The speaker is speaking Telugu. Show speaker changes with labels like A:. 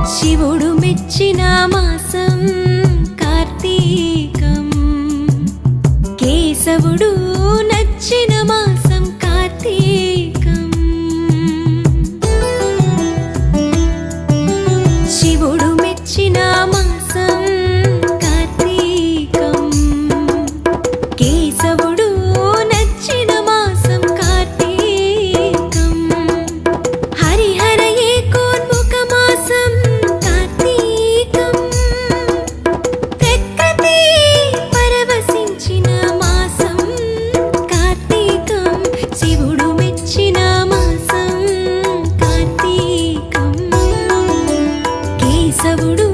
A: శివుడు మెచ్చిన మాసం కార్తీకం, కేశవుడు నచ్చిన మాసం కార్తీకం. శివుడు మెచ్చిన మాసం కార్తీకం, కేశవుడు నచ్చిన మాసం కార్తీకం. హరిహర ఏకోన్ముఖ మాసం కార్తీకం, ప్రకృతి పరవశించిన మాసం కార్తీకం. శివుడు మెచ్చిన మాసం కార్తీకం, కేశవుడు